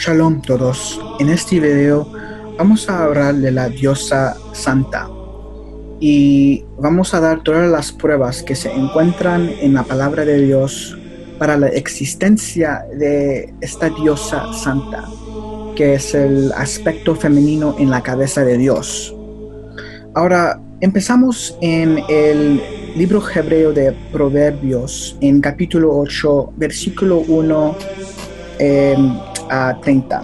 Shalom todos. En este video vamos a hablar de la diosa santa y vamos a dar todas las pruebas que se encuentran en la palabra de Dios para la existencia de esta diosa santa, que es el aspecto femenino en la cabeza de Dios. Ahora, empezamos en el libro hebreo de Proverbios, en capítulo 8, versículo 1 a 30.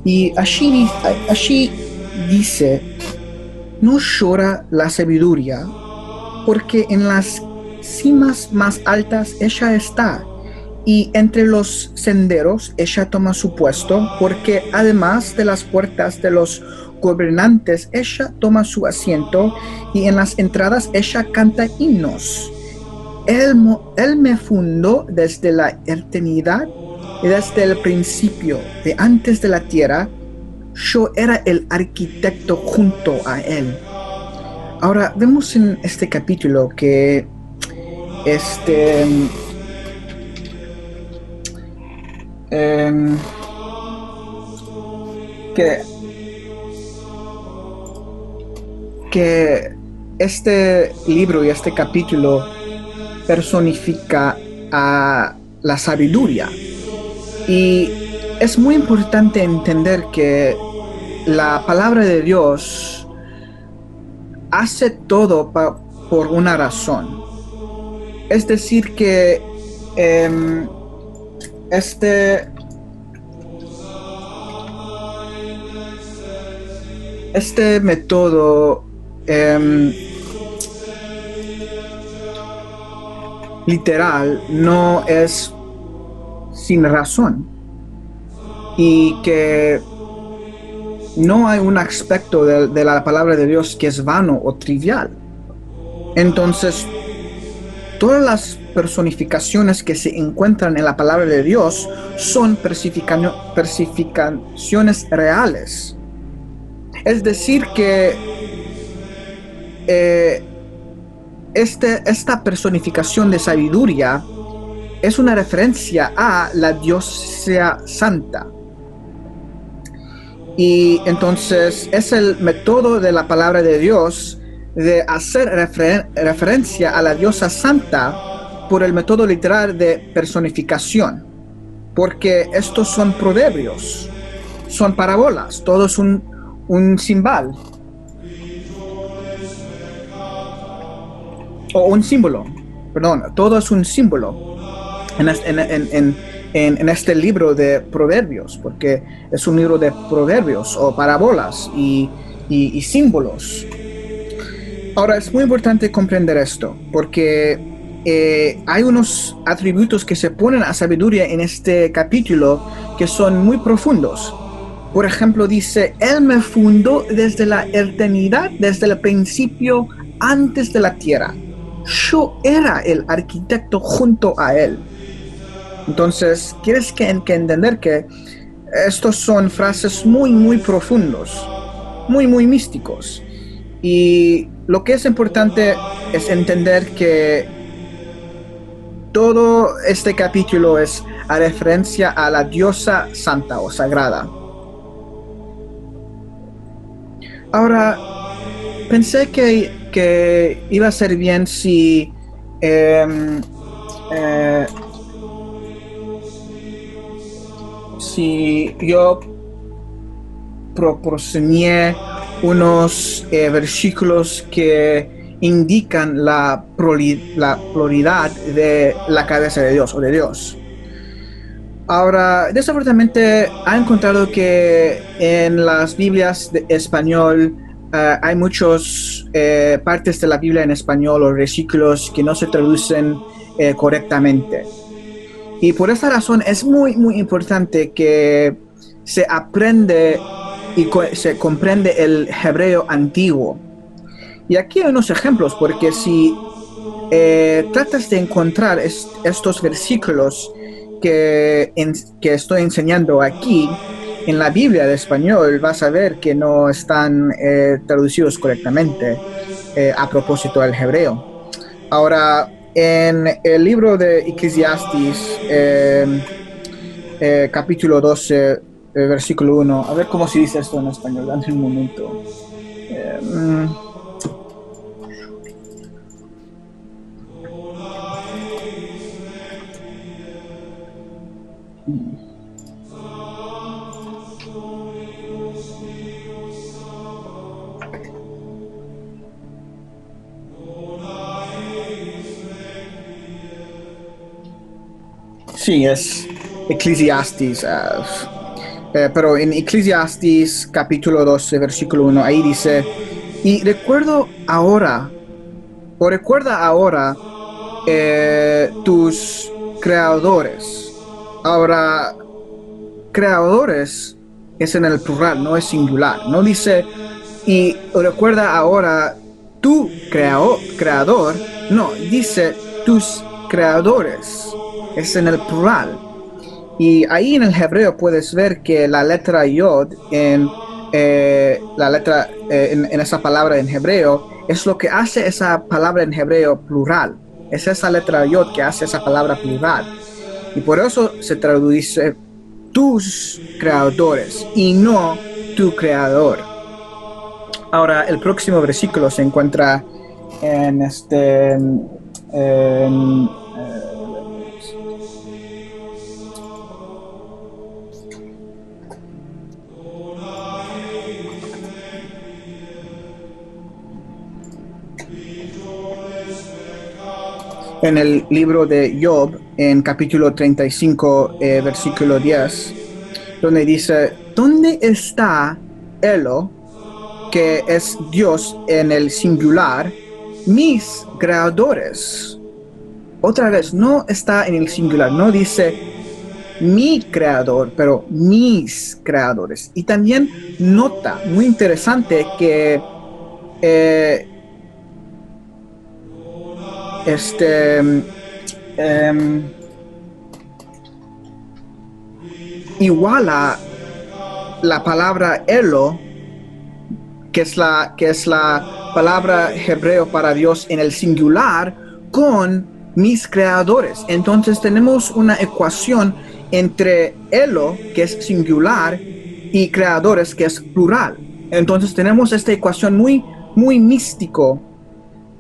Y allí dice: no llora la sabiduría, porque en las cimas más altas ella está, y entre los senderos ella toma su puesto, porque además de las puertas de los gobernantes ella toma su asiento, y en las entradas ella canta himnos. Él me fundó desde la eternidad y desde el principio, de antes de la tierra. Yo era el arquitecto junto a él. Ahora, vemos en este capítulo que em, que este libro y este capítulo personifica a la sabiduría. Y es muy importante entender que la palabra de Dios hace todo por una razón. Es decir, que este método literal no es sin razón, y que no hay un aspecto de la palabra de Dios que es vano o trivial. Entonces, todas las personificaciones que se encuentran en la palabra de Dios son personificaciones reales. Es decir, que esta personificación de sabiduría es una referencia a la diosa santa. Y entonces es el método de la palabra de Dios de hacer referencia a la diosa santa por el método literal de personificación, porque estos son proverbios, son parábolas, todo es un símbolo o un símbolo, perdón, todo es un símbolo en este libro de proverbios, porque es un libro de proverbios o parábolas y símbolos. Ahora, es muy importante comprender esto, porque hay unos atributos que se ponen a sabiduría en este capítulo que son muy profundos. Por ejemplo, dice: Él me fundó desde la eternidad, desde el principio, antes de la tierra. Yo era el arquitecto junto a él. Entonces, tienes que entender que estos son frases muy profundos, muy místicos. Y lo que es importante es entender que todo este capítulo es a referencia a la diosa santa o sagrada. Ahora, pensé que iba a ser bien si yo proporcioné unos versículos que indican la pluralidad de la cabeza de Dios o de Dios. Ahora, desafortunadamente, he encontrado que en las Biblias de español hay muchas partes de la Biblia en español o versículos que no se traducen correctamente. Y por esa razón es muy importante que se aprende y se comprende el hebreo antiguo. Y aquí hay unos ejemplos, porque si tratas de encontrar estos versículos que estoy enseñando aquí en la Biblia de español, vas a ver que no están traducidos correctamente a propósito del hebreo. Ahora, en el libro de Eclesiastes capítulo 12, versículo 1. A ver cómo se dice esto en español. Dame un momento. Eh, mm, sí, es Eclesiastes. Pero en Eclesiastes capítulo 12, versículo 1, ahí dice, y recuerda ahora tus creadores. Ahora, creadores es en el plural, no es singular. No dice, y recuerda ahora tu creador. No, dice tus creadores. Es en el plural. Y ahí en el hebreo puedes ver que la letra yod en esa palabra en hebreo es lo que hace esa palabra en hebreo plural. Es esa letra yod que hace esa palabra plural. Y por eso se traduce tus creadores y no tu creador. Ahora, el próximo versículo se encuentra en en el libro de Job, en capítulo 35, versículo 10, donde dice, ¿dónde está Elo, que es Dios en el singular, mis creadores? Otra vez, no está en el singular, no dice mi creador, pero mis creadores. Y también nota, muy interesante, que eh, este iguala la palabra Elo, que es la palabra hebreo para Dios en el singular, con mis creadores. Entonces tenemos una ecuación entre Elo, que es singular, y creadores, que es plural. Entonces tenemos esta ecuación muy, muy místico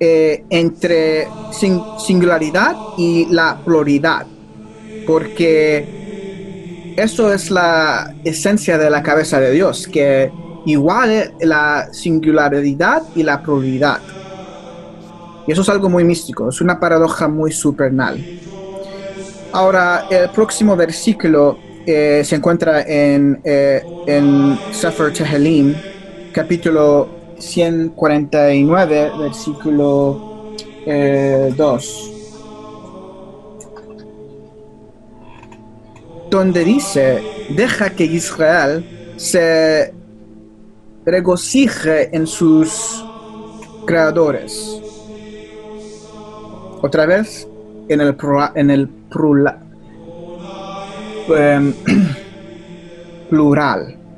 entre singularidad y la pluralidad, porque eso es la esencia de la cabeza de Dios, que iguale la singularidad y la pluralidad. Y eso es algo muy místico, es una paradoja muy supernal. Ahora, el próximo versículo se encuentra en Sefer Tehilim, capítulo 149, versículo 2, donde dice, deja que Israel se regocije en sus creadores. Otra vez, en el plural,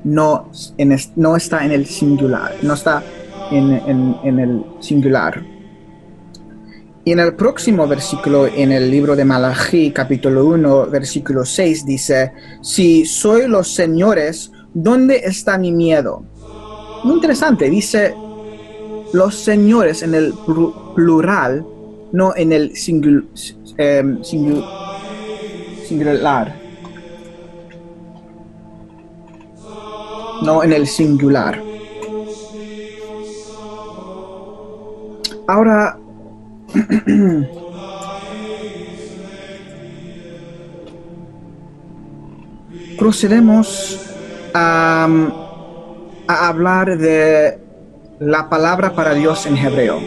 no está en el singular, no está en el singular. Y en el próximo versículo, en el libro de Malachi, capítulo 1, versículo 6, dice, si soy los señores, ¿dónde está mi miedo? Muy interesante, dice los señores en el plural, no en el singular. No en el singular. Ahora, procedemos a hablar de la palabra para Dios en hebreo.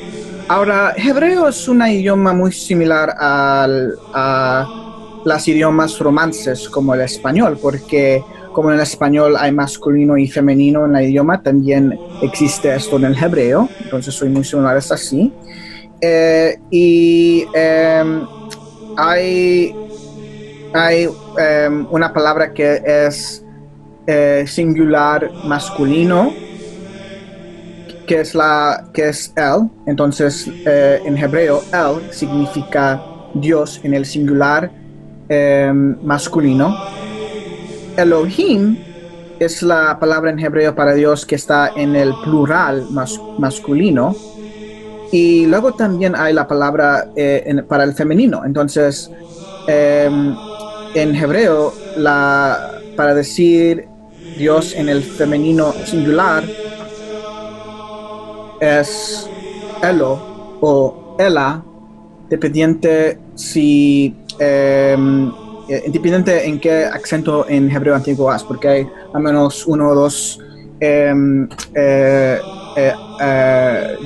Ahora, hebreo es un idioma muy similar a los idiomas romances como el español, porque como en el español hay masculino y femenino en el idioma, también existe esto en el hebreo, entonces soy muy similar, es así. Hay una palabra que es singular masculino, que es el. Entonces en hebreo el significa Dios en el singular masculino. Elohim es la palabra en hebreo para Dios que está en el plural masculino. Y luego también hay la palabra para el femenino. Entonces, en hebreo, para decir Dios en el femenino singular es Elo o Ela, dependiente independiente en qué acento en hebreo antiguo has, porque hay al menos uno o dos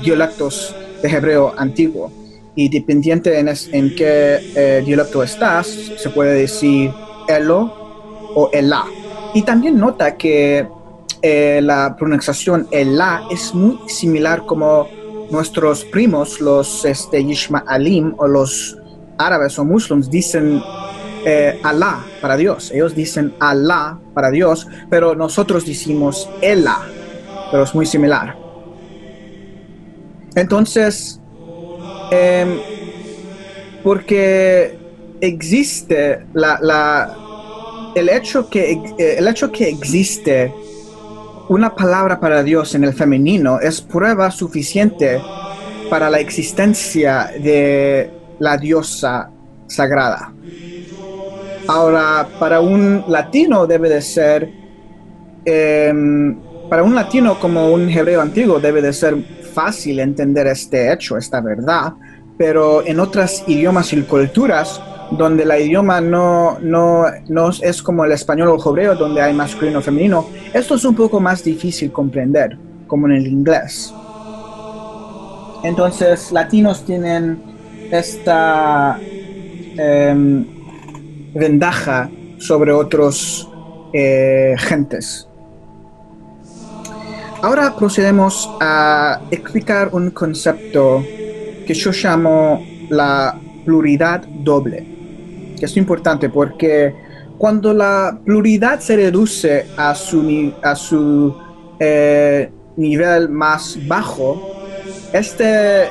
dialectos de hebreo antiguo, y dependiente en qué dialecto estás, se puede decir Elo o Elá. Y también nota que la pronunciación Elá es muy similar como nuestros primos, los Yishma'alim o los árabes o musulmanes dicen Alá para Dios. Ellos dicen Alá para Dios, pero nosotros decimos Elá, pero es muy similar. Entonces, porque existe el hecho que existe una palabra para Dios en el femenino es prueba suficiente para la existencia de la diosa sagrada. Ahora, para un latino debe de ser, para un latino como un hebreo antiguo debe de ser fácil entender este hecho, esta verdad, pero en otros idiomas y culturas donde el idioma no es como el español o el hebreo, donde hay masculino o femenino, esto es un poco más difícil comprender, como en el inglés. Entonces, latinos tienen esta ventaja sobre otros gentes. Ahora procedemos a explicar un concepto que yo llamo la pluralidad doble, que es importante porque cuando la pluralidad se reduce a su nivel más bajo, este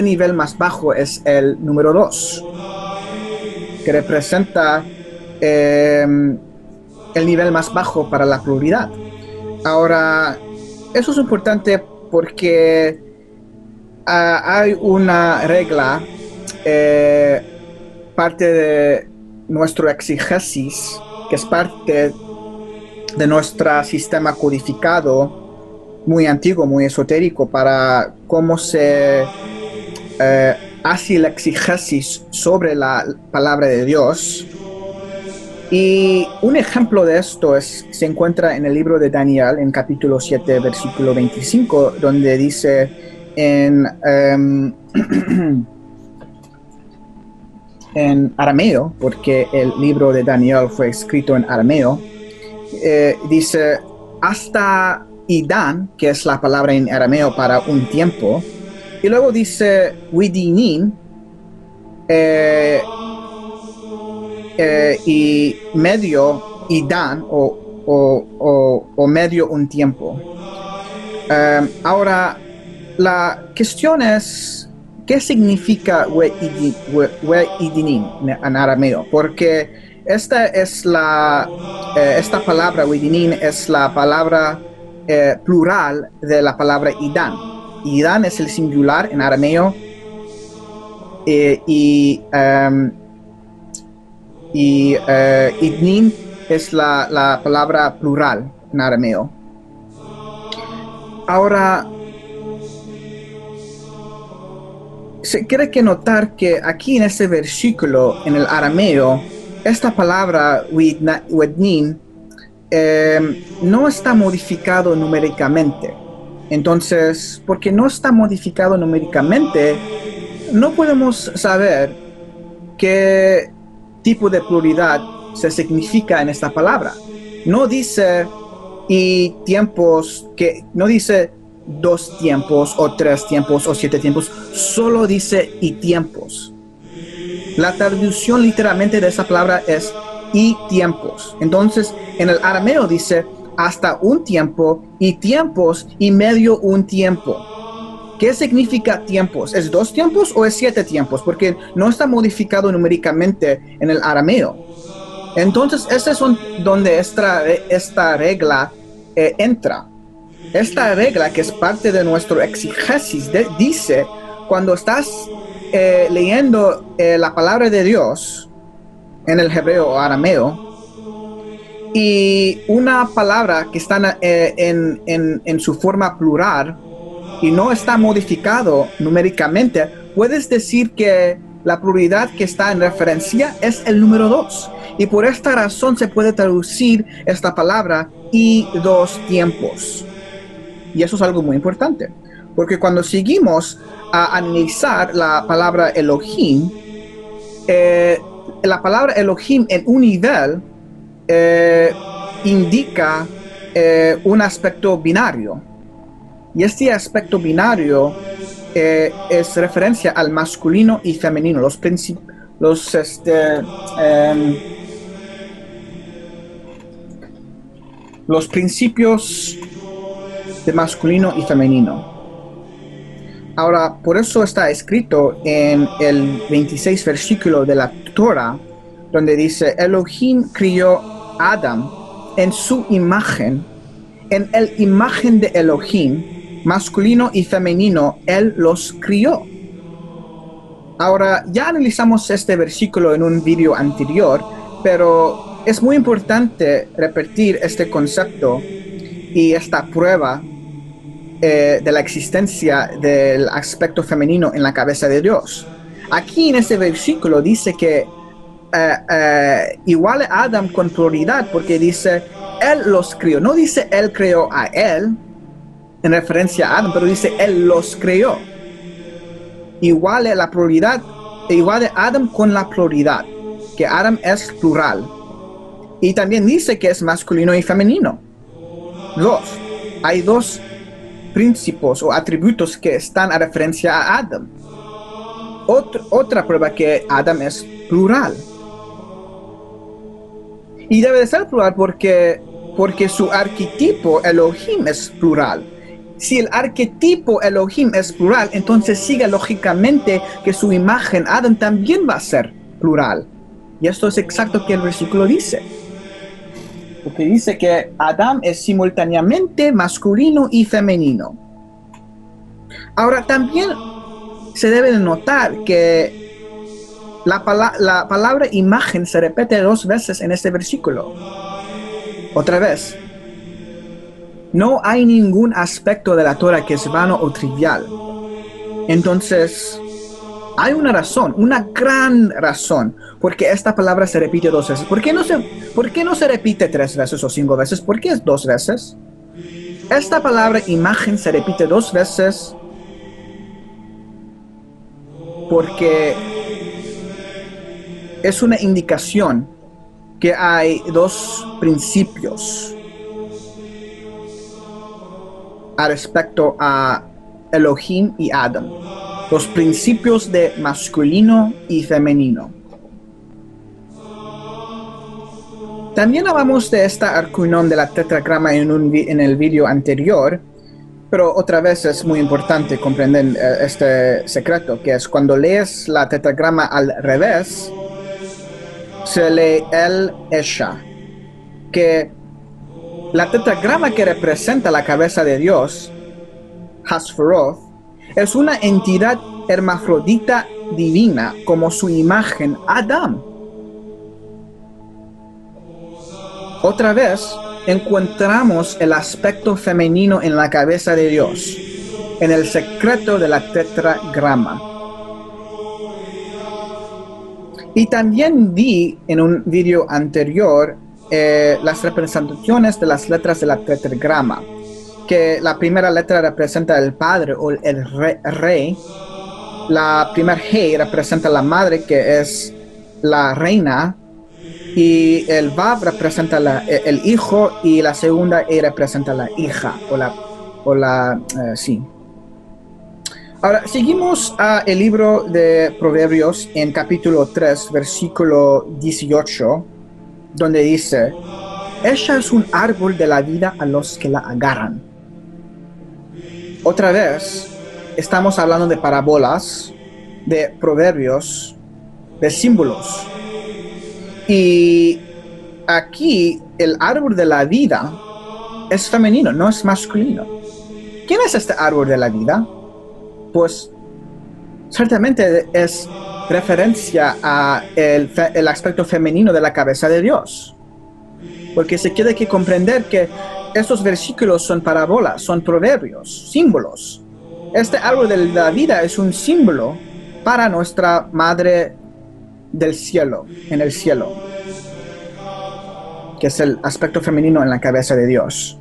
nivel más bajo es el número 2, que representa el nivel más bajo para la pluralidad. Ahora, eso es importante porque hay una regla, parte de nuestro exégesis, que es parte de nuestro sistema codificado muy antiguo, muy esotérico, para cómo se hace el exégesis sobre la palabra de Dios. Y un ejemplo de esto se encuentra en el libro de Daniel, en capítulo 7, versículo 25, donde dice en arameo, porque el libro de Daniel fue escrito en arameo, dice hasta Idán, que es la palabra en arameo para un tiempo, y luego dice Widinin, y medio Idán o medio un tiempo. Ahora, la cuestión es, ¿qué significa We'idinim en arameo? Porque esta palabra We'idinim es la palabra plural de la palabra Idán. Idán es el singular en arameo, y idnin es la palabra plural en arameo. Ahora, se quiere que notar que aquí en este versículo, en el arameo, esta palabra widnin no está modificado numéricamente. Entonces, porque no está modificado numéricamente, no podemos saber qué tipo de pluralidad se significa en esta palabra. No dice y tiempos, no dice 2 tiempos o 3 tiempos o 7 tiempos, solo dice y tiempos. La traducción literalmente de esa palabra es y tiempos. Entonces, en el arameo dice hasta un tiempo y tiempos y medio un tiempo. ¿Qué significa tiempos? ¿Es 2 tiempos o es 7 tiempos? Porque no está modificado numéricamente en el arameo. Entonces, ese es donde esta regla entra. Esta regla, que es parte de nuestro exégesis, dice, cuando estás leyendo la palabra de Dios en el hebreo o arameo, y una palabra que está en su forma plural y no está modificado numéricamente, puedes decir que la pluralidad que está en referencia es el número 2. Y por esta razón se puede traducir esta palabra y dos tiempos. Y eso es algo muy importante, porque cuando seguimos a analizar la palabra Elohim, la palabra Elohim en un nivel indica un aspecto binario. Y este aspecto binario es referencia al masculino y femenino, los principios de masculino y femenino. Ahora, por eso está escrito en el 26 versículo de la Torah, donde dice, Elohim crió a Adam en su imagen, en el imagen de Elohim, masculino y femenino, él los crió. Ahora, ya analizamos este versículo en un video anterior, pero es muy importante repetir este concepto y esta prueba de la existencia del aspecto femenino en la cabeza de Dios. Aquí en este versículo dice que igual a Adam con prioridad, porque dice, él los crió. No dice él creó a él, en referencia a Adam, pero dice él los creó. Igual a la pluralidad, igual de Adam con la pluralidad, que Adam es plural. Y también dice que es masculino y femenino. Hay dos principios o atributos que están a referencia a Adam. Otra prueba que Adam es plural. Y debe de ser plural porque su arquetipo Elohim es plural. Si el arquetipo Elohim es plural, entonces sigue lógicamente que su imagen Adam también va a ser plural. Y esto es exacto que el versículo dice. Porque dice que Adam es simultáneamente masculino y femenino. Ahora también se debe de notar que la palabra imagen se repite 2 veces en este versículo. Otra vez. No hay ningún aspecto de la Torah que es vano o trivial. Entonces, hay una razón, una gran razón, porque esta palabra se repite 2 veces. ¿Por qué no se repite 3 veces o 5 veces? ¿Por qué es 2 veces? Esta palabra imagen se repite 2 veces porque es una indicación que hay 2 principios a respecto a Elohim y Adam. Los principios de masculino y femenino. También hablamos de esta arcuinón de la tetragrama en el video anterior, pero otra vez es muy importante comprender este secreto, que es cuando lees la tetragrama al revés, se lee el Esha, que la tetragrama que representa la cabeza de Dios, Hasferoth, es una entidad hermafrodita divina como su imagen Adam. Otra vez encontramos el aspecto femenino en la cabeza de Dios, en el secreto de la tetragrama. Y también di en un video anterior las representaciones de las letras de la tetragrama, que la primera letra representa el padre o el rey, la primera He representa la madre, que es la reina, y el Vav representa el hijo, y la segunda E representa la hija, sí. Ahora, seguimos el libro de Proverbios en capítulo 3, versículo 18, donde dice, ella es un árbol de la vida a los que la agarran. Otra vez, estamos hablando de parábolas, de proverbios, de símbolos. Y aquí el árbol de la vida es femenino, no es masculino. ¿Quién es este árbol de la vida? Pues ciertamente es referencia a el aspecto femenino de la cabeza de Dios. Porque se tiene que comprender que estos versículos son parábolas, son proverbios, símbolos. Este árbol de la vida es un símbolo para nuestra Madre del cielo, en el cielo, que es el aspecto femenino en la cabeza de Dios.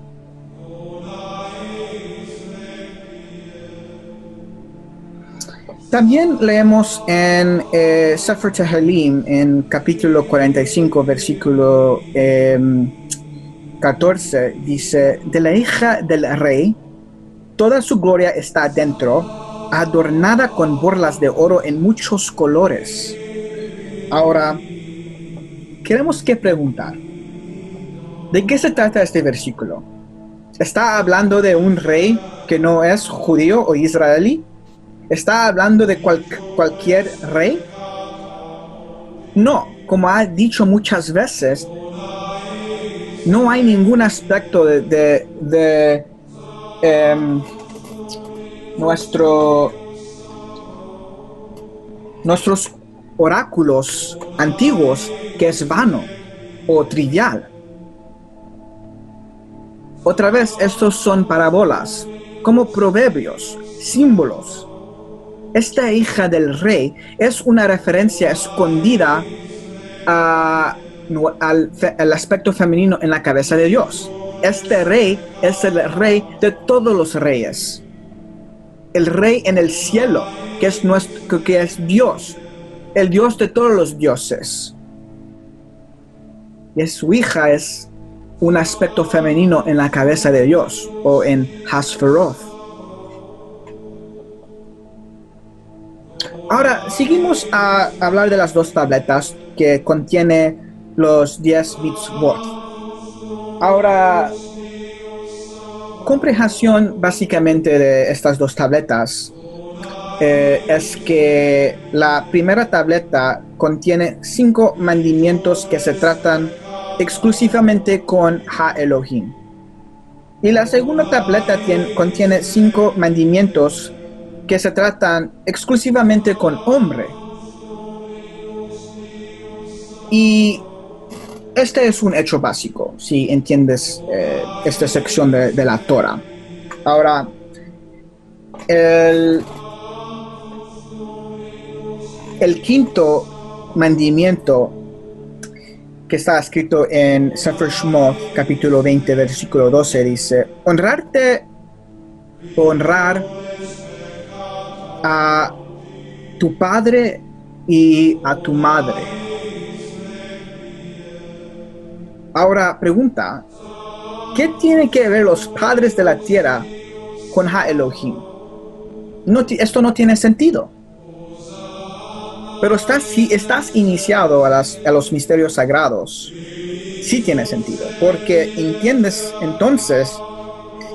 También leemos en Sefer Tehilim, en capítulo 45, versículo 14, dice: de la hija del rey, toda su gloria está dentro, adornada con borlas de oro en muchos colores. Ahora, queremos que preguntar, ¿de qué se trata este versículo? ¿Está hablando de un rey que no es judío o israelí? ¿Está hablando de cualquier rey? No, como ha dicho muchas veces, no hay ningún aspecto de nuestros oráculos antiguos que es vano o trivial. Otra vez, estos son parábolas, como proverbios, símbolos. Esta hija del rey es una referencia escondida al aspecto femenino en la cabeza de Dios. Este rey es el rey de todos los reyes. El rey en el cielo, que es Dios, el Dios de todos los dioses. Y su hija es un aspecto femenino en la cabeza de Dios, o en Hasferoth. Ahora, seguimos a hablar de las dos tabletas que contiene los 10 mitzvot. Ahora, comprehensión básicamente de estas dos tabletas es que la primera tableta contiene 5 mandamientos que se tratan exclusivamente con Ha-Elohim. Y la segunda tableta contiene 5 mandamientos que se tratan exclusivamente con hombre. Y este es un hecho básico, si entiendes esta sección de la Torah. Ahora, el quinto mandamiento que está escrito en Sefer Shemot, capítulo 20, versículo 12, dice: honrar a tu padre y a tu madre. Ahora pregunta, ¿qué tienen que ver los padres de la tierra con Ha-Elohim? Esto no tiene sentido. Pero si estás iniciado a los misterios sagrados, sí tiene sentido, porque entiendes entonces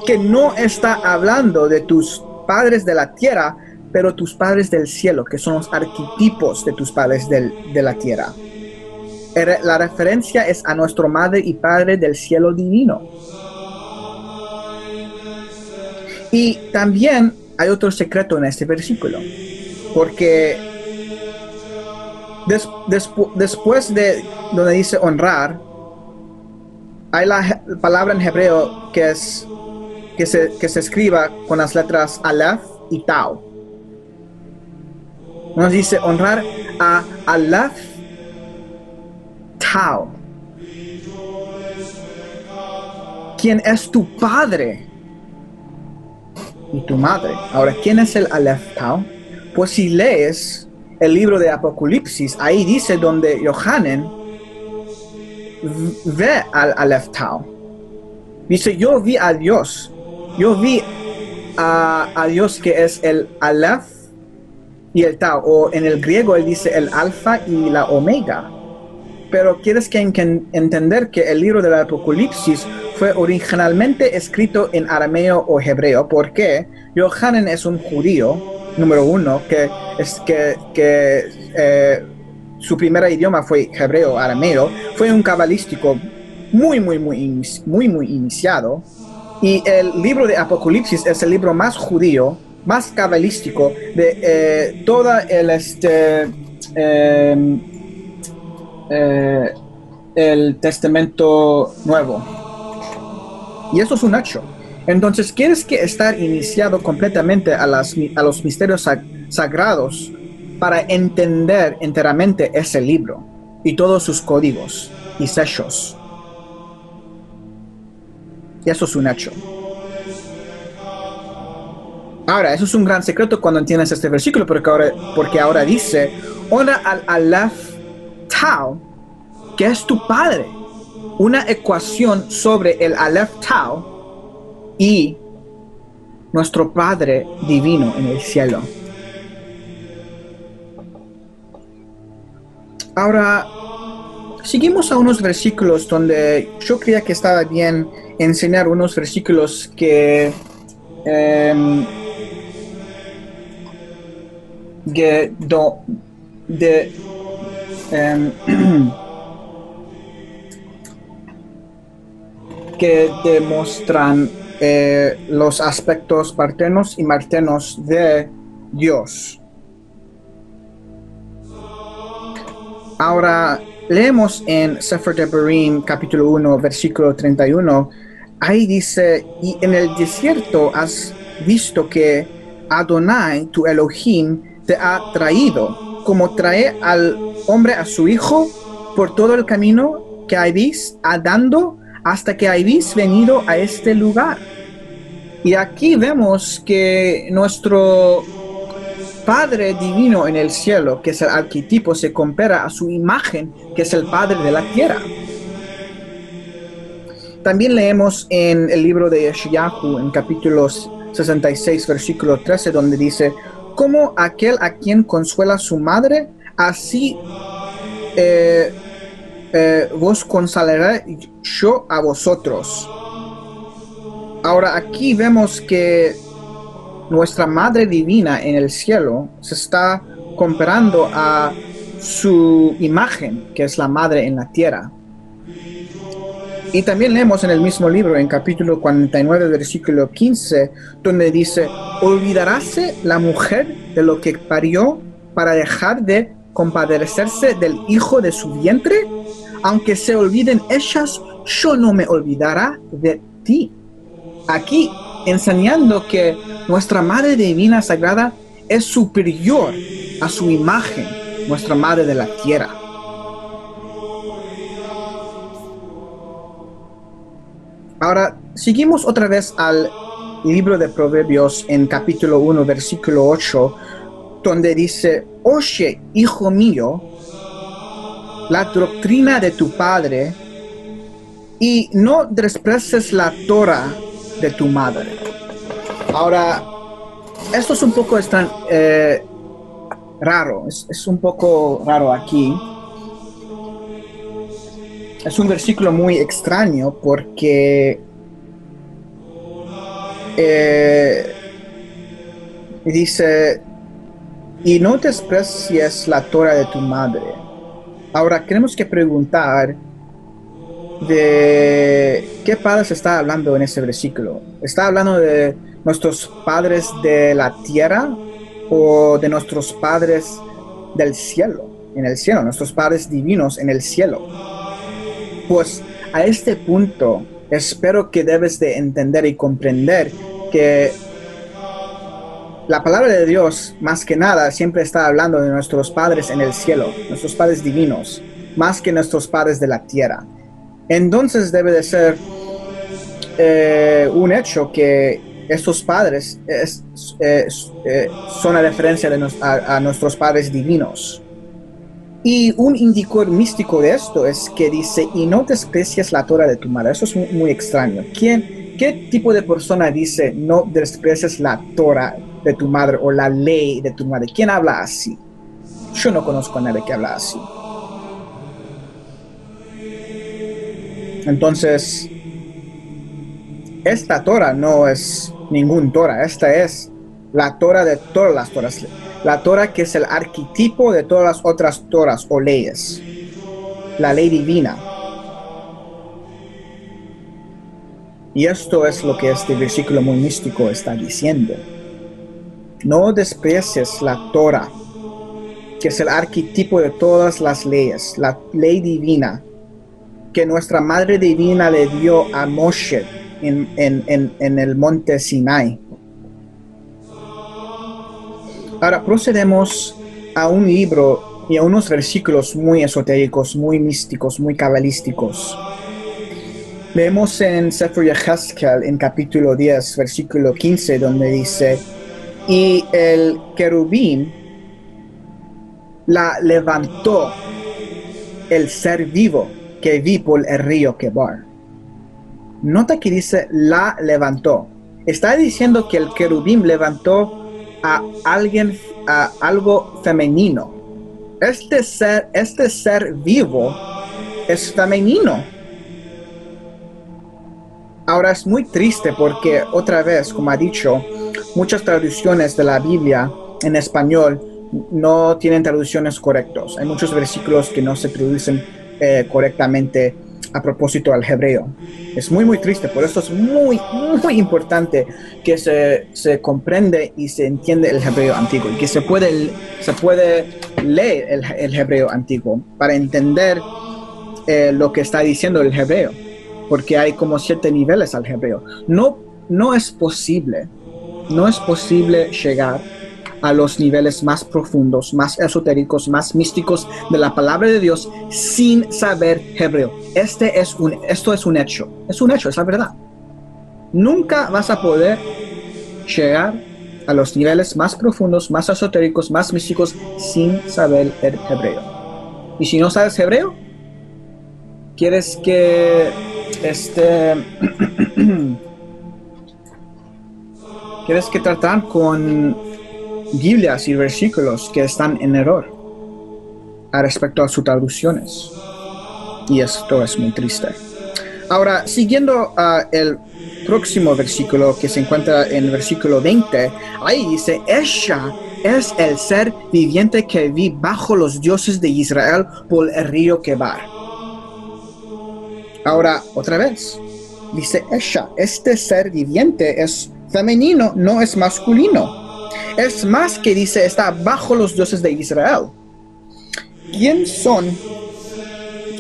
que no está hablando de tus padres de la tierra, pero tus padres del cielo, que son los arquetipos de tus padres de la tierra. La referencia es a nuestro Madre y Padre del cielo divino. Y también hay otro secreto en este versículo, porque después de donde dice honrar, hay la palabra en hebreo que se escriba con las letras Aleph y Tau. Nos dice honrar a Aleph Tau, quien es tu padre y tu madre. Ahora, ¿quién es el Aleph Tau? Pues si lees el libro de Apocalipsis, ahí dice donde Yohanan ve al Aleph Tau. Dice: yo vi a Dios. Yo vi a Dios, que es el Aleph y el Tau, o en el griego él dice el alfa y la omega. Pero quieres que entender que el libro del Apocalipsis fue originalmente escrito en arameo o hebreo, porque Yohanan es un judío, número uno, que su primer idioma fue hebreo, arameo, fue un cabalístico muy iniciado. Y el libro de Apocalipsis es el libro más judío, más cabalístico de toda el Testamento Nuevo. Y eso es un hecho. Entonces, ¿quieres que estar iniciado completamente a los misterios sagrados para entender enteramente ese libro y todos sus códigos y sellos? Y eso es un hecho. Ahora, eso es un gran secreto cuando entiendes este versículo, porque ahora dice, honra al Aleph Tau, que es tu padre. Una ecuación sobre el Aleph Tau y nuestro Padre divino en el cielo. Ahora, seguimos a unos versículos donde yo creía que estaba bien enseñar unos versículos que que demuestran los aspectos paternos y maternos de Dios. Ahora, leemos en Sefer Devarim, capítulo 1, versículo 31. Ahí dice, y en el desierto has visto que Adonai, tu Elohim, te ha traído, como trae al hombre a su hijo, por todo el camino que habéis andando, hasta que habéis venido a este lugar. Y aquí vemos que nuestro Padre divino en el cielo, que es el arquetipo, se compara a su imagen, que es el Padre de la tierra. También leemos en el libro de Yeshayahu, en capítulo 66, versículo 13, donde dice, como aquel a quien consuela su madre, así vos consolaré yo a vosotros. Ahora aquí vemos que nuestra Madre Divina en el cielo se está comparando a su imagen, que es la Madre en la tierra. Y también leemos en el mismo libro, en capítulo 49, versículo 15, donde dice, ¿olvidaráse la mujer de lo que parió para dejar de compadecerse del hijo de su vientre? Aunque se olviden ellas, yo no me olvidará de ti. Aquí enseñando que nuestra Madre Divina Sagrada es superior a su imagen, nuestra Madre de la Tierra. Ahora, seguimos otra vez al libro de Proverbios en capítulo 1, versículo 8, donde dice, oye, hijo mío, la doctrina de tu padre y no desprecies la Torah de tu madre. Ahora, esto es un poco raro, es un poco raro aquí. Es un versículo muy extraño porque dice, y no desprecies la Torah de tu madre. Ahora, tenemos que preguntar de qué padres está hablando en ese versículo. ¿Está hablando de nuestros padres de la tierra o de nuestros padres del cielo, en el cielo, nuestros padres divinos en el cielo? Pues a este punto espero que debes de entender y comprender que la palabra de Dios, más que nada, siempre está hablando de nuestros padres en el cielo, nuestros padres divinos, más que nuestros padres de la tierra. Entonces debe de ser un hecho que estos padres son a referencia a nuestros padres divinos. Y un indicador místico de esto es que dice, y no desprecies la Torah de tu madre. Eso es muy extraño. ¿Qué tipo de persona dice, no desprecies la Torah de tu madre o la ley de tu madre? ¿Quién habla así? Yo no conozco a nadie que habla así. Entonces, esta Torah no es ningún Torah. Esta es la Torah de todas las Torahs. La Torah, que es el arquetipo de todas las otras Toras o leyes, la ley divina. Y esto es lo que este versículo muy místico está diciendo. No desprecies la Torah, que es el arquetipo de todas las leyes, la ley divina, que nuestra Madre Divina le dio a Moshe en el monte Sinai. Ahora procedemos a un libro y a unos versículos muy esotéricos, muy místicos, muy cabalísticos. Leemos en Sefer Yehezkel, en capítulo 10, versículo 15, donde dice: y el querubín la levantó el ser vivo que vi por el río Quebar. Nota que dice la levantó. Está diciendo que el querubín levantó a alguien, a algo femenino. Este ser vivo es femenino. Ahora es muy triste porque, otra vez, como ha dicho, muchas traducciones de la Biblia en español no tienen traducciones correctas. Hay muchos versículos que no se traducen correctamente a propósito al hebreo. Es muy, muy triste. Por eso es muy, muy importante que se comprende y se entiende el hebreo antiguo y que se puede leer el hebreo antiguo para entender lo que está diciendo el hebreo, porque hay como 7 niveles al hebreo. No es posible llegar a los niveles más profundos, más esotéricos, más místicos de la palabra de Dios sin saber hebreo. Esto es un hecho, es la verdad. Nunca vas a poder llegar a los niveles más profundos, más esotéricos, más místicos sin saber el hebreo. Y si no sabes hebreo, quieres que quieres que tratar con Biblias y versículos que están en error a respecto a sus traducciones. Y esto es muy triste. Ahora, siguiendo el próximo versículo que se encuentra en el versículo 20, ahí dice: ella es el ser viviente que vi bajo los dioses de Israel por el río Quebar. Ahora, otra vez, dice ella, este ser viviente es femenino, no es masculino. Es más que dice, está bajo los dioses de Israel. ¿Quién son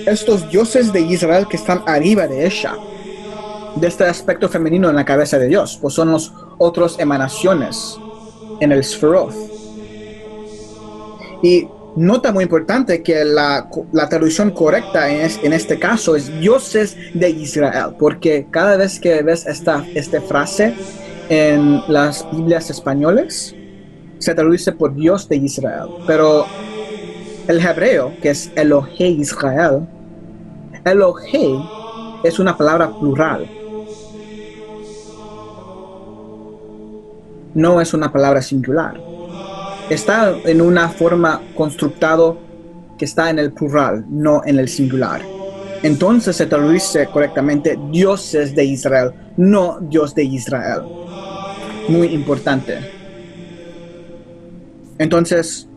estos dioses de Israel que están arriba de ella? De este aspecto femenino en la cabeza de Dios, pues son las otras emanaciones en el Sferoth. Y nota muy importante que la traducción correcta en este caso es dioses de Israel, porque cada vez que ves esta frase en las Biblias españolas, se traduce por Dios de Israel. Pero el hebreo, que es Elohei Israel, Elohei es una palabra plural. No es una palabra singular. Está en una forma constructado que está en el plural, no en el singular. Entonces se traduce correctamente dioses de Israel, no Dios de Israel. Muy importante. Entonces,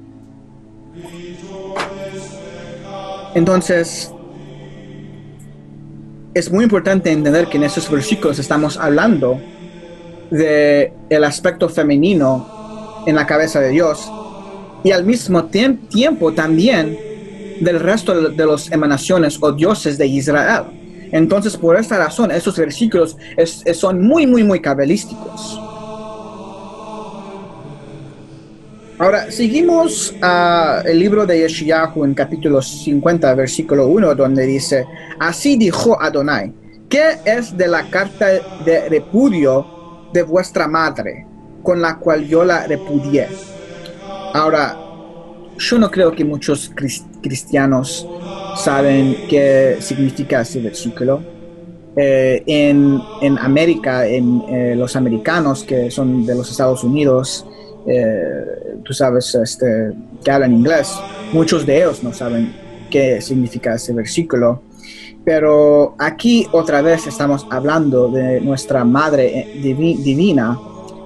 es muy importante entender que en estos versículos estamos hablando del aspecto femenino en la cabeza de Dios y al mismo tiempo también del resto de las emanaciones o dioses de Israel. Entonces, por esta razón, estos versículos son muy, muy, muy cabalísticos. Ahora, seguimos el libro de Yeshayahu en capítulo 50, versículo 1, donde dice: así dijo Adonai, ¿qué es de la carta de repudio de vuestra madre, con la cual yo la repudié? Ahora, yo no creo que muchos cristianos saben qué significa ese versículo. En América, los americanos que son de los Estados Unidos, tú sabes, que hablan inglés, muchos de ellos no saben qué significa ese versículo, pero aquí otra vez estamos hablando de nuestra Madre divina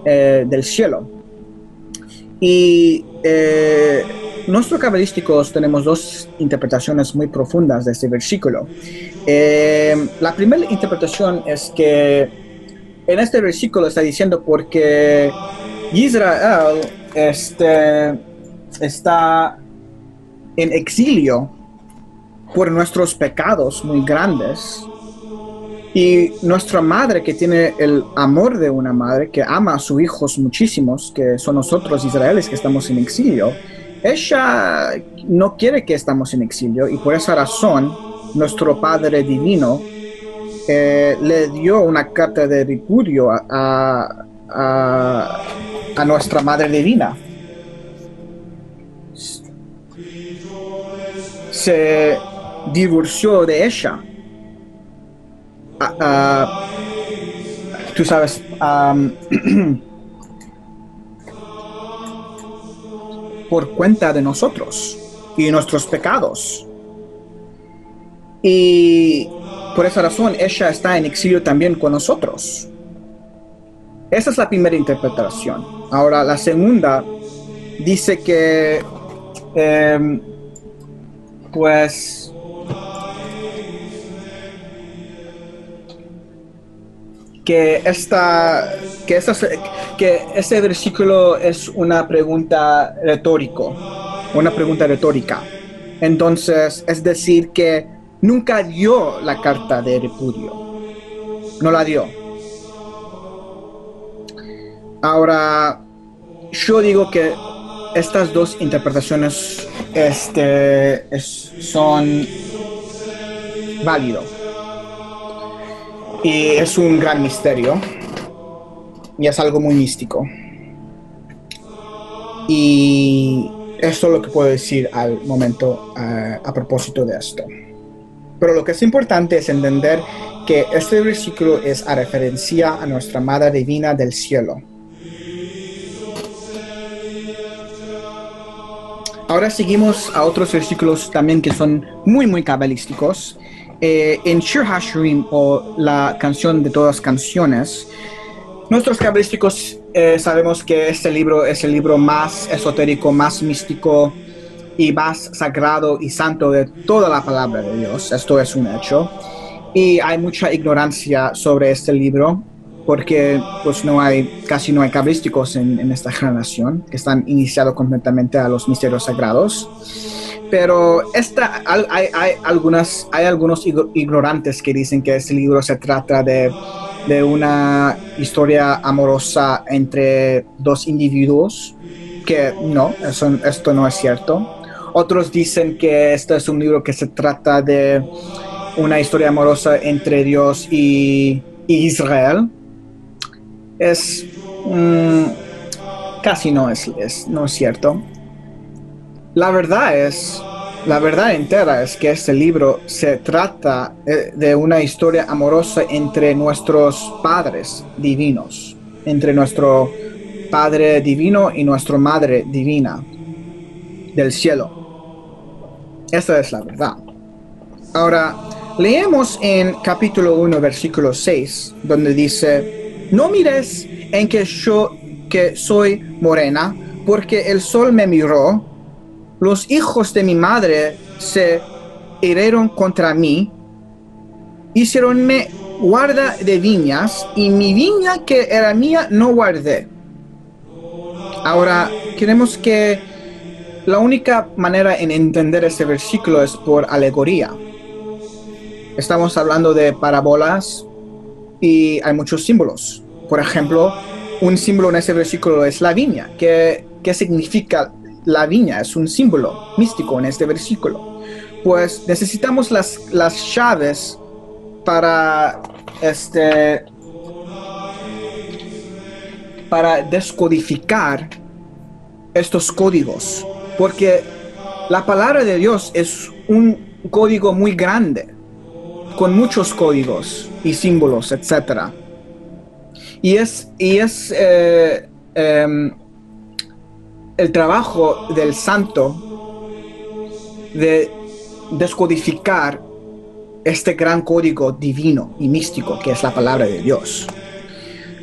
del cielo, Y nosotros cabalísticos tenemos dos interpretaciones muy profundas de este versículo. La primera interpretación es que en este versículo está diciendo porque Israel está en exilio por nuestros pecados muy grandes. Y nuestra madre, que tiene el amor de una madre, que ama a sus hijos muchísimos, que son nosotros israelíes que estamos en exilio, ella no quiere que estamos en exilio y por esa razón nuestro Padre Divino le dio una carta de repudio a nuestra Madre Divina. Se divorció de ella. Tú sabes, por cuenta de nosotros y nuestros pecados. Y por esa razón ella está en exilio también con nosotros. Esa es la primera interpretación. Ahora, la segunda dice que, pues, que este versículo es una pregunta retórica. Entonces, es decir, que nunca dio la carta de repudio. No la dio. Ahora, yo digo que estas dos interpretaciones son válidas. Y es un gran misterio. Y es algo muy místico. Y eso es lo que puedo decir al momento a propósito de esto. Pero lo que es importante es entender que este versículo es a referencia a nuestra Madre Divina del cielo. Ahora seguimos a otros versículos también que son muy, muy cabalísticos. En Shir HaShirim, o la canción de todas canciones, nosotros cabalísticos sabemos que este libro es el libro más esotérico, más místico y más sagrado y santo de toda la palabra de Dios. Esto es un hecho. Y hay mucha ignorancia sobre este libro porque pues casi no hay cabalísticos en esta generación que están iniciados completamente a los misterios sagrados. Pero hay algunos ignorantes que dicen que este libro se trata de una historia amorosa entre dos individuos, que no, esto no es cierto. Otros dicen que este es un libro que se trata de una historia amorosa entre Dios y Israel. Casi no es cierto. La verdad entera es que este libro se trata de una historia amorosa entre nuestros padres divinos, entre nuestro Padre Divino y nuestra Madre Divina del cielo. Esa es la verdad. Ahora, leemos en capítulo 1, versículo 6, donde dice: no mires en que yo que soy morena, porque el sol me miró. Los hijos de mi madre se hirieron contra mí, hicieronme guarda de viñas, y mi viña que era mía no guardé. Ahora, queremos que la única manera en entender este versículo es por alegoría. Estamos hablando de parábolas y hay muchos símbolos. Por ejemplo, un símbolo en ese versículo es la viña. ¿Qué significa la viña? Es un símbolo místico en este versículo. Pues necesitamos las llaves para descodificar estos códigos, porque la palabra de Dios es un código muy grande, con muchos códigos y símbolos, etc. Y es el trabajo del santo de descodificar este gran código divino y místico que es la palabra de Dios.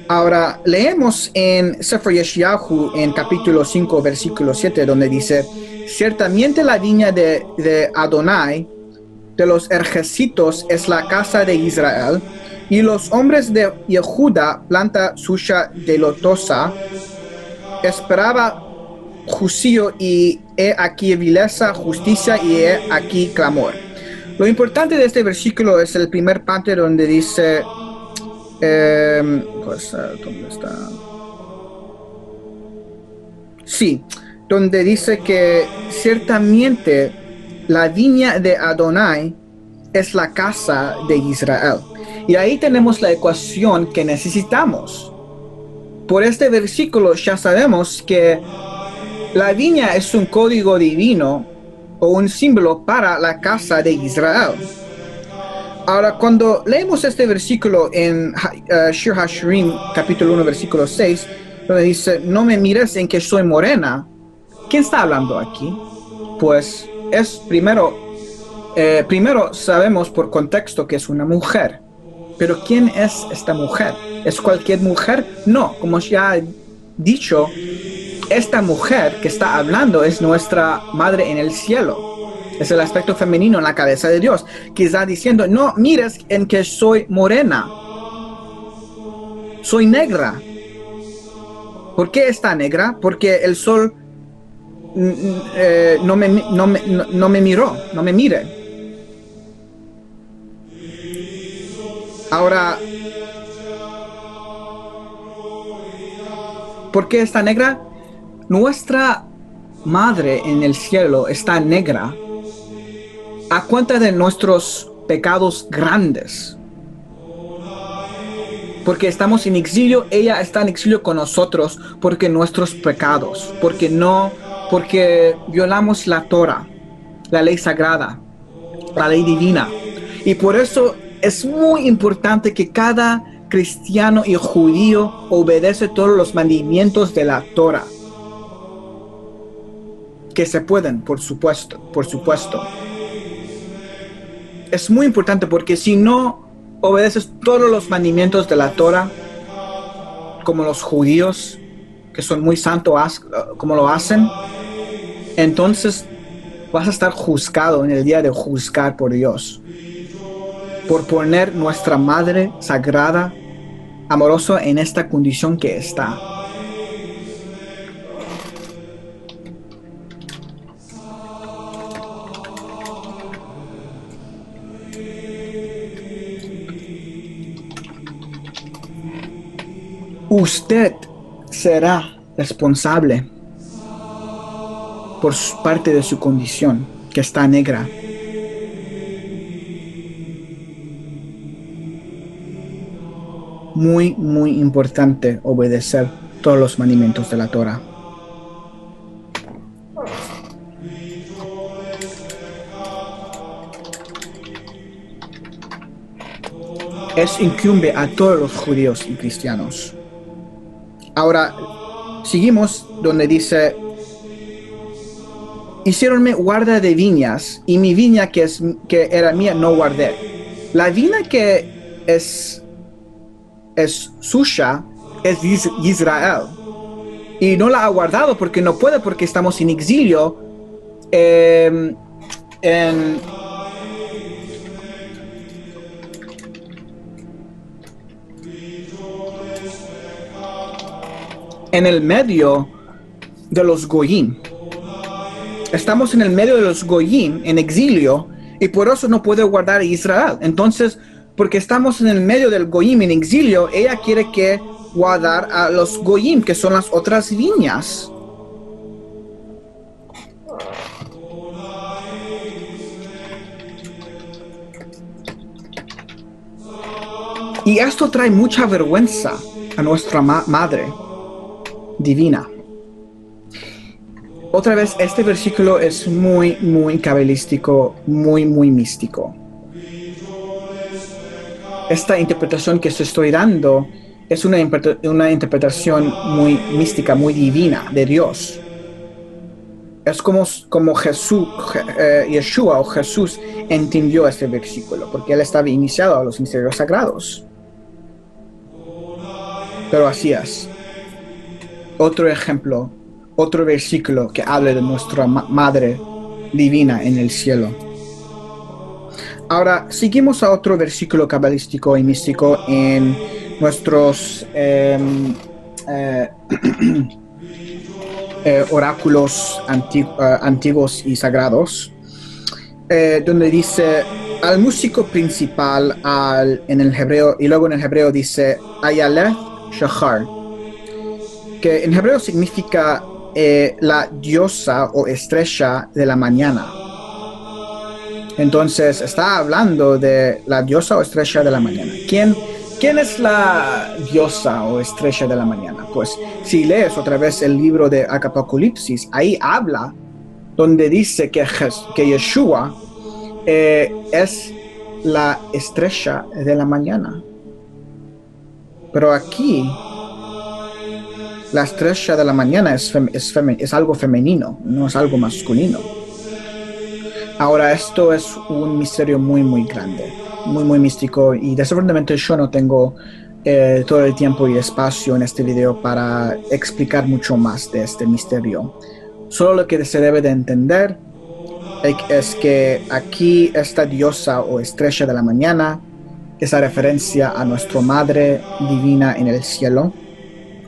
Ahora, leemos en Sefer Yeshayahu en capítulo 5, versículo 7, donde dice, ciertamente la viña de Adonai, de los ejércitos, es la casa de Israel, y los hombres de Yehuda, planta suya de lotosa, esperaba juicio, y he aquí vileza, justicia, y he aquí clamor. Lo importante de este versículo es el primer parte donde dice, ¿dónde está? Sí, donde dice que ciertamente la viña de Adonai es la casa de Israel. Y ahí tenemos la ecuación que necesitamos. Por este versículo ya sabemos que la viña es un código divino o un símbolo para la casa de Israel. Ahora, cuando leemos este versículo en Shir HaShirim, capítulo 1, versículo 6, donde dice, no me mires en que soy morena, ¿quién está hablando aquí? Pues es primero sabemos por contexto que es una mujer. Pero ¿quién es esta mujer? ¿Es cualquier mujer? No, como ya he dicho, esta mujer que está hablando es nuestra madre en el cielo. Es el aspecto femenino en la cabeza de Dios, que está diciendo, no mires en que soy morena, soy negra. ¿Por qué está negra? Porque el sol no me miró, no me mire. Ahora, ¿por qué está negra? Nuestra madre en el cielo está negra a cuenta de nuestros pecados grandes. Porque estamos en exilio, ella está en exilio con nosotros porque nuestros pecados, porque violamos la Torah, la ley sagrada, la ley divina. Y por eso es muy importante que cada cristiano y judío obedece todos los mandamientos de la Torah. Que se pueden, por supuesto. Es muy importante porque si no obedeces todos los mandamientos de la Torah, como los judíos, que son muy santos como lo hacen, entonces vas a estar juzgado en el día de juzgar por Dios, por poner nuestra madre sagrada, amorosa en esta condición que está. Usted será responsable por parte de su condición, que está negra. Muy, muy importante obedecer todos los mandamientos de la Torah. Es incumbe a todos los judíos y cristianos. Ahora, seguimos donde dice, hicieronme guarda de viñas, y mi viña que era mía no guardé. La viña que es suya es Israel, y no la ha guardado porque no puede, porque estamos en exilio en el medio de los Goyim. Estamos en el medio de los Goyim, en exilio, y por eso no puede guardar a Israel. Entonces, porque estamos en el medio del Goyim, en exilio, ella quiere que guardar a los Goyim, que son las otras viñas. Y esto trae mucha vergüenza a nuestra madre divina. Otra vez, este versículo es muy, muy cabalístico, muy, muy místico. Esta interpretación que estoy dando es una interpretación muy mística, muy divina de Dios. Es como Yeshua o Jesús entendió este versículo, porque él estaba iniciado a los misterios sagrados. pero así es. Otro ejemplo, otro versículo que habla de nuestra Madre Divina en el cielo. Ahora, seguimos a otro versículo cabalístico y místico en nuestros oráculos antiguos y sagrados, donde dice al músico principal en el hebreo, y luego en el hebreo dice Ayaleth Shachar, que en hebreo significa la diosa o estrella de la mañana. Entonces está hablando de la diosa o estrella de la mañana. ¿Quién es la diosa o estrella de la mañana? Pues si lees otra vez el libro de Apocalipsis, ahí habla donde dice que Yeshua es la estrella de la mañana. Pero aquí la estrella de la mañana es algo femenino, no es algo masculino. Ahora, esto es un misterio muy, muy grande, muy, muy místico, y desafortunadamente yo no tengo todo el tiempo y espacio en este video para explicar mucho más de este misterio. Solo lo que se debe de entender es que aquí esta diosa o estrella de la mañana es la referencia a nuestra Madre Divina en el cielo,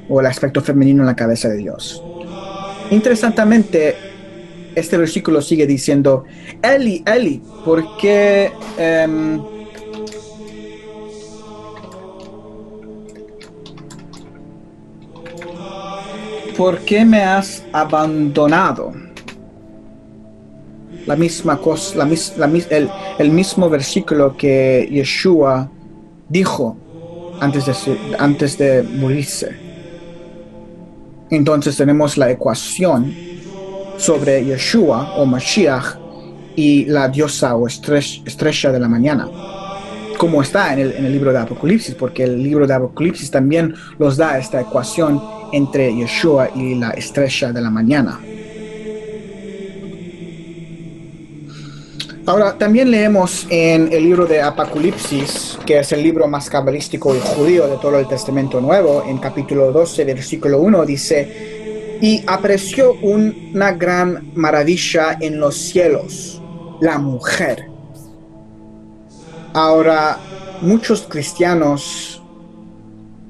o el aspecto femenino en la cabeza de Dios. Interesantemente, este versículo sigue diciendo, Eli, Eli, ¿por qué me has abandonado? La misma cosa, el mismo versículo que Yeshua dijo antes de morirse. Entonces tenemos la ecuación sobre Yeshua o Mashiach y la diosa o estrella de la mañana, como está en el libro de Apocalipsis, porque el libro de Apocalipsis también nos da esta ecuación entre Yeshua y la estrella de la mañana. Ahora, también leemos en el libro de Apocalipsis, que es el libro más cabalístico y judío de todo el Testamento Nuevo, en capítulo 12, versículo 1, dice, y apareció una gran maravilla en los cielos, la mujer. Ahora, muchos cristianos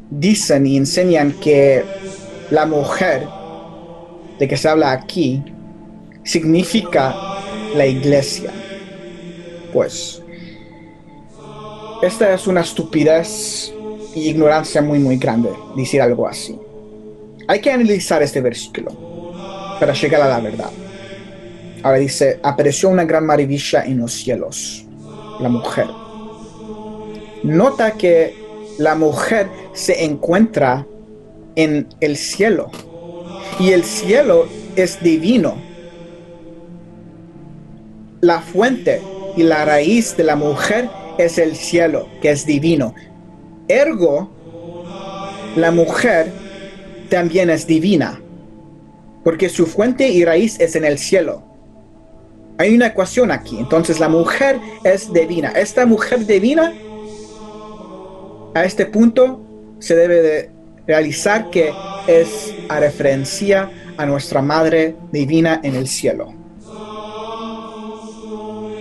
dicen y enseñan que la mujer de que se habla aquí significa la iglesia. Pues esta es una estupidez y ignorancia muy, muy grande decir algo así. Hay que analizar este versículo para llegar a la verdad. Ahora dice, apareció una gran maravilla en los cielos, la mujer. Nota que la mujer se encuentra en el cielo, y el cielo es divino. La fuente y la raíz de la mujer es el cielo, que es divino. Ergo, la mujer también es divina, porque su fuente y raíz es en el cielo. Hay una ecuación aquí. Entonces la mujer es divina. Esta mujer divina, a este punto, se debe de realizar que es a referencia a nuestra Madre Divina en el cielo.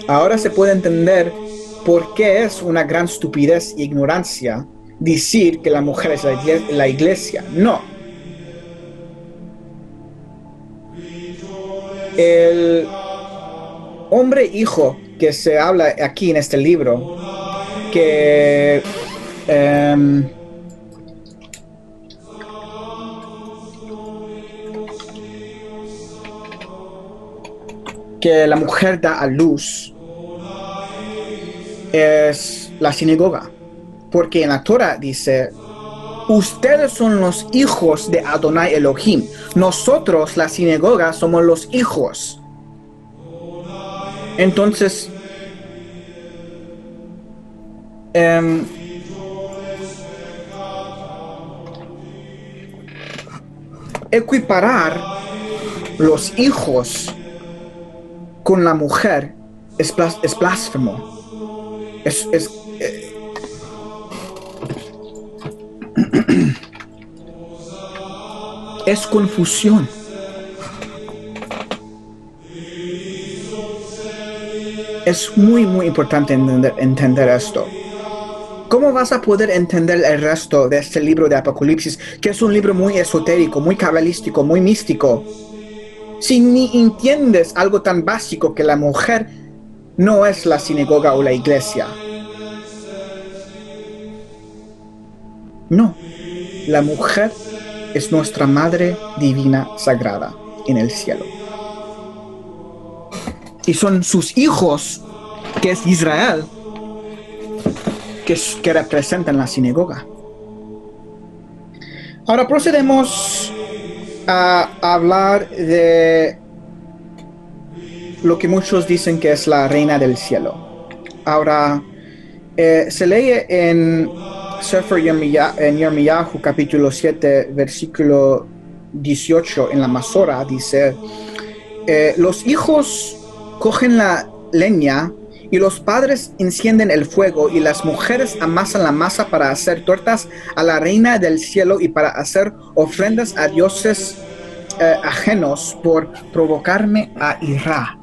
Ahora se puede entender por qué es una gran estupidez e ignorancia decir que la mujer es la iglesia. No. El hombre hijo que se habla aquí en este libro, que la mujer da a luz, es la sinagoga, porque en la Torah dice, ustedes son los hijos de Adonai Elohim. Nosotros, la sinagoga, somos los hijos. Entonces, equiparar los hijos con la mujer es blasfemo. es confusión. Es muy, muy importante entender esto. ¿Cómo vas a poder entender el resto de este libro de Apocalipsis, que es un libro muy esotérico, muy cabalístico, muy místico, si ni entiendes algo tan básico que la mujer no es la sinagoga o la iglesia? No, la mujer es nuestra Madre Divina Sagrada en el cielo. Y son sus hijos, que es Israel, que representan la sinagoga. Ahora procedemos a hablar de lo que muchos dicen que es la reina del cielo. Ahora, se lee en Sefer Yirmiyahu, capítulo 7, versículo 18, en la Masora, dice, los hijos cogen la leña y los padres encienden el fuego y las mujeres amasan la masa para hacer tortas a la reina del cielo y para hacer ofrendas a dioses ajenos por provocarme a ira.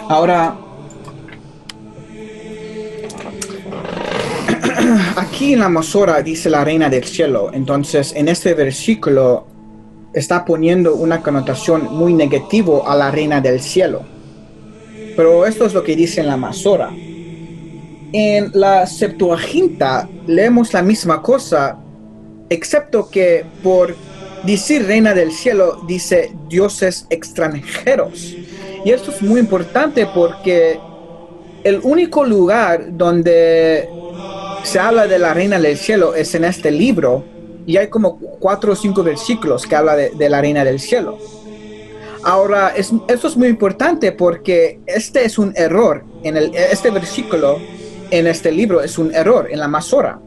Ahora, aquí en la Masora dice la reina del cielo. Entonces, en este versículo está poniendo una connotación muy negativa a la reina del cielo. Pero esto es lo que dice en la Masora. En la Septuaginta leemos la misma cosa, excepto que por decir reina del cielo dice dioses extranjeros. Y esto es muy importante porque el único lugar donde se habla de la reina del cielo es en este libro, y hay como 4 o 5 versículos que habla de la reina del cielo. Ahora, esto es muy importante porque este es un error. Este versículo en este libro es un error en la Masora.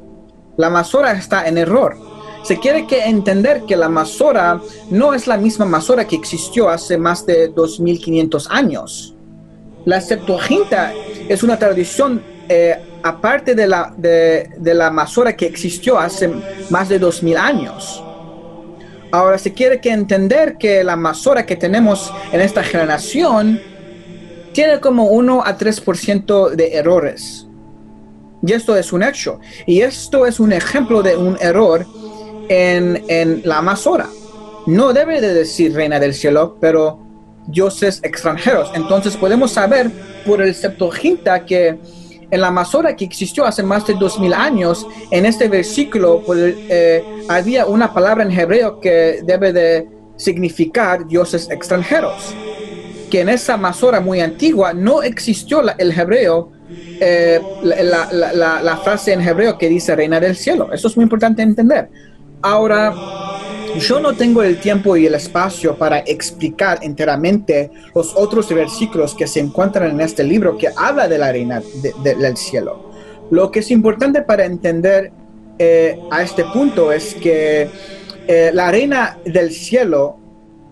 La Masora está en error. Se quiere entender que la Masora no es la misma Masora que existió hace más de 2500 años. La Septuaginta es una tradición aparte de la Masora que existió hace más de 2000 años. Ahora se quiere entender que la Masora que tenemos en esta generación tiene como 1 a 3% de errores. Y esto es un hecho. Y esto es un ejemplo de un error en la Masora. No debe de decir reina del cielo, pero dioses extranjeros. Entonces podemos saber por el Septuaginta que en la Masora que existió hace más de 2000 años, en este versículo había una palabra en hebreo que debe de significar dioses extranjeros. Que en esa Masora muy antigua no existió el hebreo, la frase en hebreo que dice reina del cielo. Eso es muy importante entender. Ahora, yo no tengo el tiempo y el espacio para explicar enteramente los otros versículos que se encuentran en este libro que habla de la reina del cielo. Lo que es importante para entender a este punto es que la reina del cielo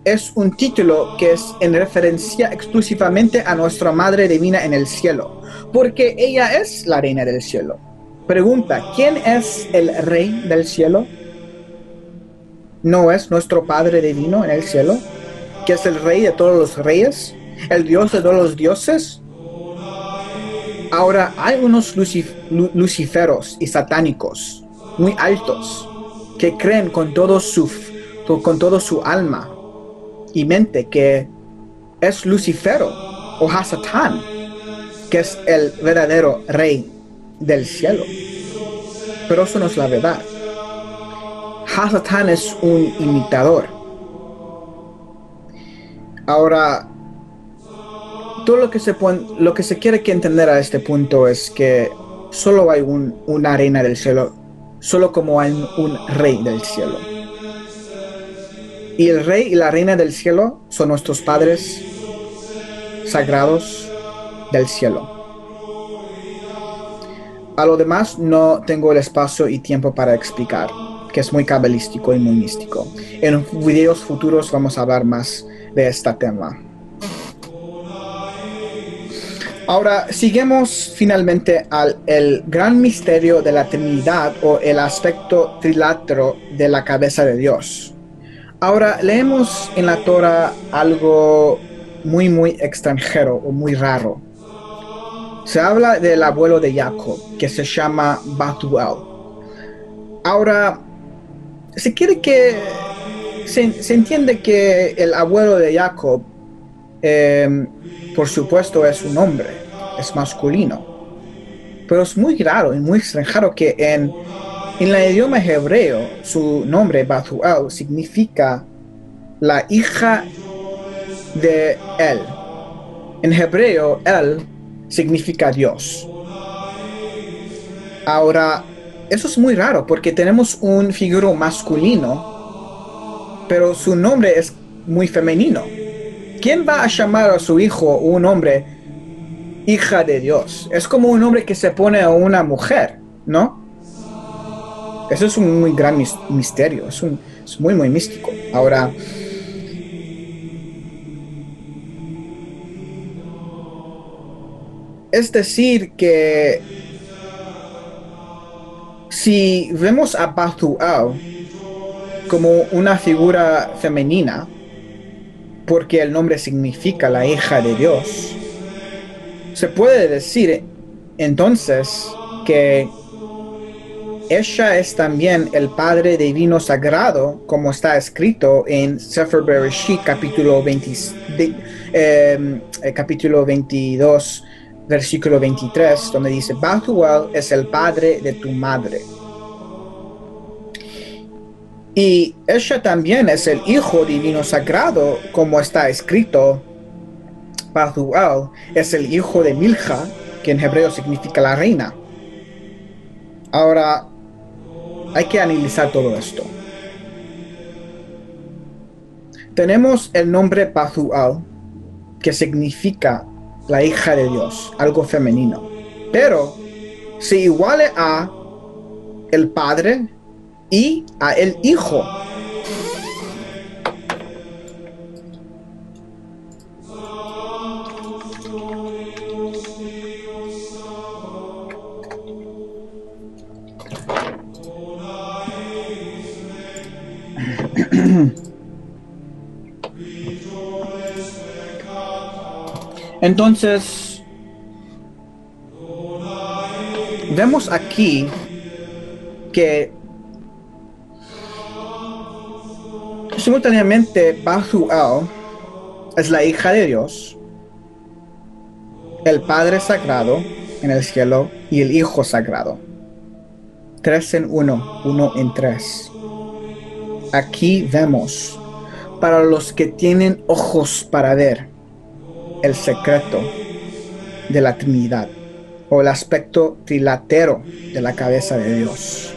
es un título que es en referencia exclusivamente a nuestra Madre Divina en el cielo, porque ella es la reina del cielo. Pregunta, ¿quién es el rey del cielo? ¿No es nuestro Padre Divino en el cielo, que es el rey de todos los reyes, el Dios de todos los dioses? Ahora, hay unos luciferos y satánicos muy altos que creen con todo su alma y mente que es Lucifero o Hasatán, que es el verdadero rey del cielo. Pero eso no es la verdad. Hasatán es un imitador. Ahora, todo lo que se quiere entender a este punto es que solo hay una reina del cielo, solo como hay un rey del cielo. Y el rey y la reina del cielo son nuestros padres sagrados del cielo. A lo demás no tengo el espacio y tiempo para explicar, que es muy cabalístico y muy místico. En videos futuros vamos a hablar más de este tema. Ahora, seguimos finalmente el gran misterio de la Trinidad o el aspecto trilátero de la cabeza de Dios. Ahora, leemos en la Torah algo muy extranjero o muy raro. Se habla del abuelo de Jacob, que se llama Batuel. Ahora, se quiere que se entiende que el abuelo de Jacob, por supuesto, es un hombre, es masculino. Pero es muy raro y muy extranjero que en el idioma hebreo su nombre Batuel significa la hija de él. En hebreo, él significa Dios. Ahora, eso es muy raro porque tenemos un figuro masculino, pero su nombre es muy femenino. ¿Quién va a llamar a su hijo un hombre hija de Dios? Es como un hombre que se pone a una mujer, ¿no? Eso es un muy gran misterio, es muy místico. Ahora, es decir que si vemos a Batuel como una figura femenina, porque el nombre significa la hija de Dios, se puede decir entonces que ella es también el Padre Divino Sagrado, como está escrito en Sefer Bereshit, capítulo 22, versículo 23, donde dice, Batuel es el padre de tu madre. Y ella también es el Hijo Divino Sagrado, como está escrito, Batuel es el hijo de Milja, que en hebreo significa la reina. Ahora, hay que analizar todo esto. Tenemos el nombre Batuel, que significa la hija de Dios, algo femenino. Pero se iguale a el Padre y a el Hijo. Entonces, vemos aquí que simultáneamente Batuel es la hija de Dios, el Padre Sagrado en el cielo y el Hijo Sagrado. 3 en 1, 1 en 3. Aquí vemos, para los que tienen ojos para ver, el secreto de la Trinidad o el aspecto trilátero de la cabeza de Dios.